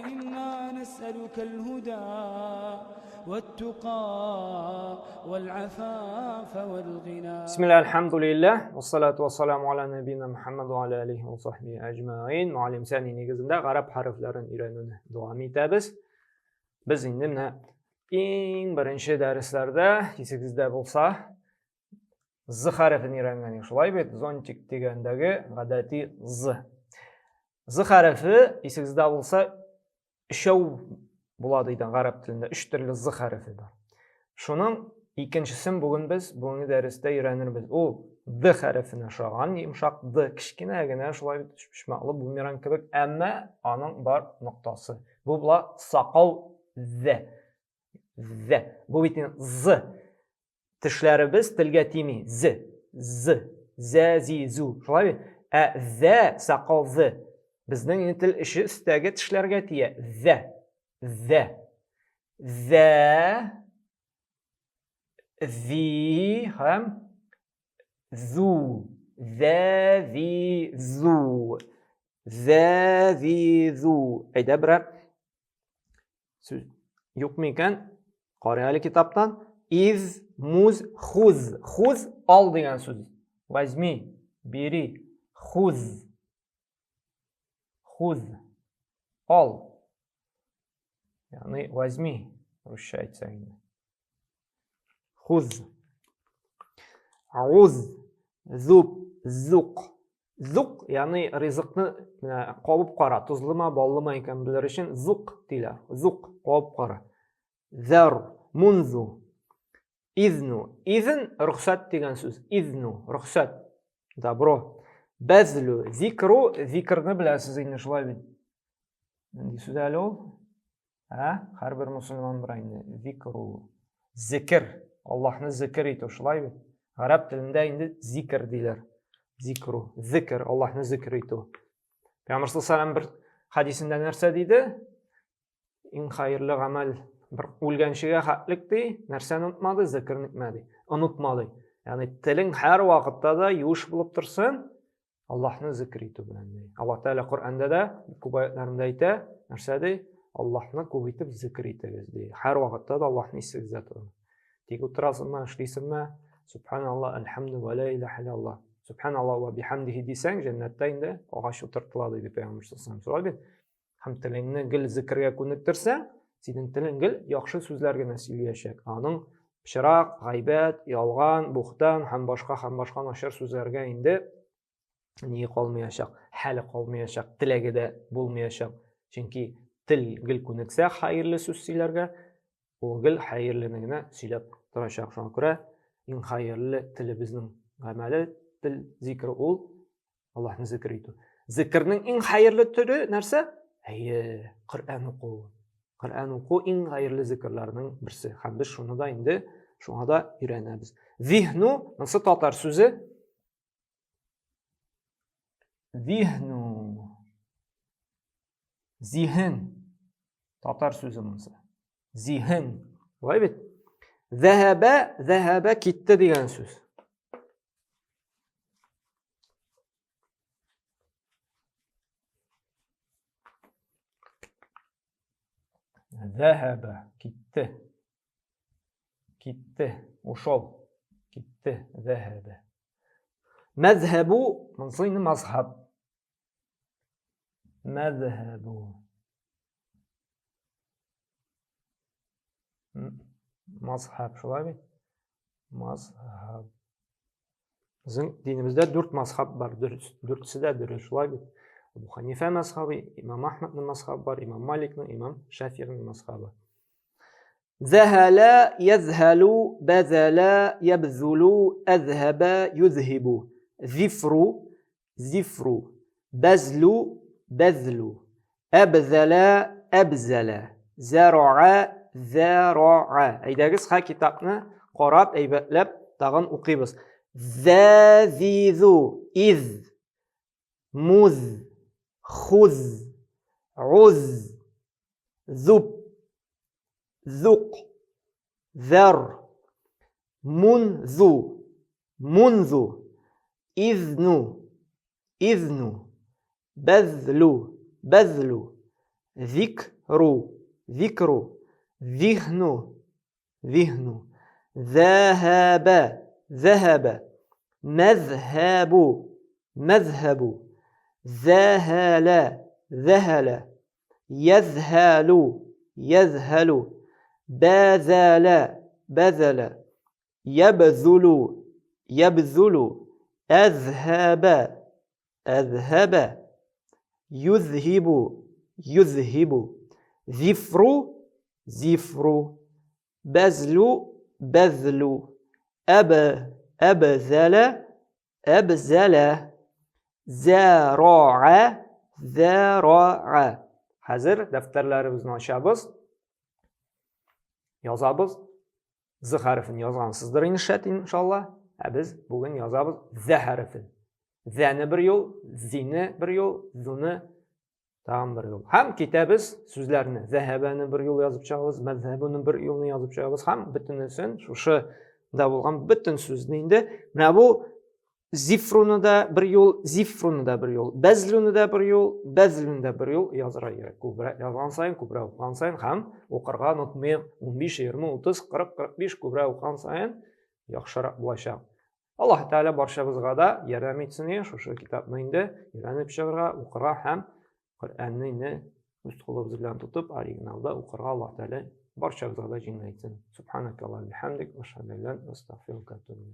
إنا نسألك الهدى والتقى والعفاف والغنى. بسم الله الحمد لله والصلاة والسلام على نبينا محمد وعلى آله وصحبه أجمعين. Muallim Sani negizinde Arap harflerini öğrenmeni devam ederiz. Biz endi mana eng birinchi darslerde esingizda bo'lsa z harfini öğrenganik. Shulay bet zontik degandagi gadati z. Z harfi esingizda bo'lsa ishov bo'ladi deydi arab tilinde. 3 türlü z harfi bor. Şunun ikkinchisi bugun biz bugungi darsda öğrenirmiz. O d harfini o'xshagan yumshoq d kichkinagina shulay pishmoqli bumerang kebek, ammo aning bor nuqtasi. Bu bilan saqov z. Bu bitin z. Tishlarimiz tilga tegmay z. Zu. Shulay z saqov z. Bizning til ishi ustidagi tishlarga tegadi. Zi ham zu. Zu. Ayda birar so'z yo'qmi ekan? Qorayali kitobdan iz, muz, xuz. Xuz ol degan so'z. Возьми, beri. Xuz. Ol. Yani возьми. Ruscha aytsak. Xuz. Uz. Zub. Zuq. Zuq yani rizqni qovib qara, tuzlama, bollama ekan bilar uchun zuq deyiladi. Zuq qovib qara. Zar. Munzu. Iznu. Izn ruxsat degan so'z. Iznu ruxsat. Добро. Bazlu. Zikru. Zikrni bilasiz endi shulay. Endi so'z ol. Har bir musulmon bilan zikru. Zikr. Allohni zikr etu shulay. Arab tilida endi zikr deylar. Zikru. Zikr. Allohni zikr etu. Payg'ambar sollallohu alayhi vasallam bir hadisida narsa deydi. Eng xayrli amal bir o'lgan kishiga xatlikdi, narsani unutmadi, zikrni unutmadi. Ya'ni tiling har vaqtda da yuvish bo'lib tursin, Allohni zikr etu bilan deydi. Alloh taolo Qur'onda da ko'p oyatlarida aytadi, narsada Allohni ko'paytirib zikr etasiz deydi. Har vaqtda da Allohni esingizda turing. Tek o'tirasizmi, ishlaysizmi? Subhanalloh, alhamdulillah, la ilaha illalloh. Subhanalloh va bihamdihi desang, jannatda endi og'ash o'tirtiladi deydi Payg'ambar sollallohu alayhi vasallam. Ham tilingni gil zikrga ko'niktirsang, sening tiling gil yaxshi so'zlarga nasiblayashak. Aning pishiroq, g'aybat, yolg'on, bo'xton, ham boshqa noshir so'zlarga endi niye qolmayashaq, hali qolmayashaq, tilagida bo'lmayashaq. Chunki til gil ko'niksa xayrli so'zlarga, u gil xayrligini silab turashaq. Shunga ko'ra eng xayrli tili bizning amali til zikri ul Allohni zikr etu. Zikrning eng xayrli turi narsa? Qur'on o'qu. Qur'on o'qu eng xayrli zikrlarning birisi. Ham biz shunida endi shunga o'rganamiz. Zihnu nasıl tatar so'zi? Zihnu. Zihin. Tatar so'zi bo'lsa. Zihin. Voy bit. Zahaba ketdi degan so'z. Zahaba ketdi. O'shol. Ketdi. Zahaba. Mazhabu mansini mazhab. Mazhabu. Mazhab shulay. Mazhab. Bizning dinimizda 4 mazhab bor. 4sida shulay. Abu Hanifa mazhabi, Imam Ahmadning mazhabi bor, Imam Malikning, Imam Shafi'ning mazhabi. Zahala, yazhalu, bazala, yabzulu, azhaba, yuzhibu. Zifru, bazlu, abzala, zara'a. Aydagiz ha kitobni qarab, aybatlab tag'in o'qiymiz. Zazizu, iz, muz, xuz, uz, zub, zuq, zar, munzu, iznu, bazlu, ذكر ذكر ذهن ذهن ذهب ذهب مذهب مذهب ذهل ذهل يذهل يذهل بذل بذل يبذل يبذل أذهب أذهب يذهب يذهب زفر زفر بذل بذل أبذل أبذل زرع زرع. Hazır daftarlarimizni ochamiz. Yozamiz. Z harfini yozgansizdir inshaalloh. Biz bugun yozamiz z harfini. Z'ni bir yo'l, zini bir yo'l, zuni tam bir yo'l. Ham ketamiz so'zlarni. Zahabani bir yo'l yozib chiqamiz, mazhabini bir yo'lni yozib chiqamiz. Ham bitinisin o'shada bo'lgan butun so'zni endi mana bu zifrunida bir yo'l, zifrunida bir yo'l, bazlunida bir yo'l, bazlunda bir yo'l yozira kerak. Ko'proq yozgan sayin, ko'proq o'qigan sayin ham o'qirga unutmay 15, 20, 30, 40, 45 ko'proq o'qigan sayin yaxshiroq bo'ladi. Alloh taolo barchamizga da yordam etsin. Shu kitobni endi o'rganib chiqarga, o'qirga ham Qur'onni o'z qo'limiz bilan tutib, originalda o'qirga Alloh taolo barchamizga da jin aytsin. Subhanakalloh bihamdik va ashhadu an la ilaha illa anta astag'firuka va atubu ilayk.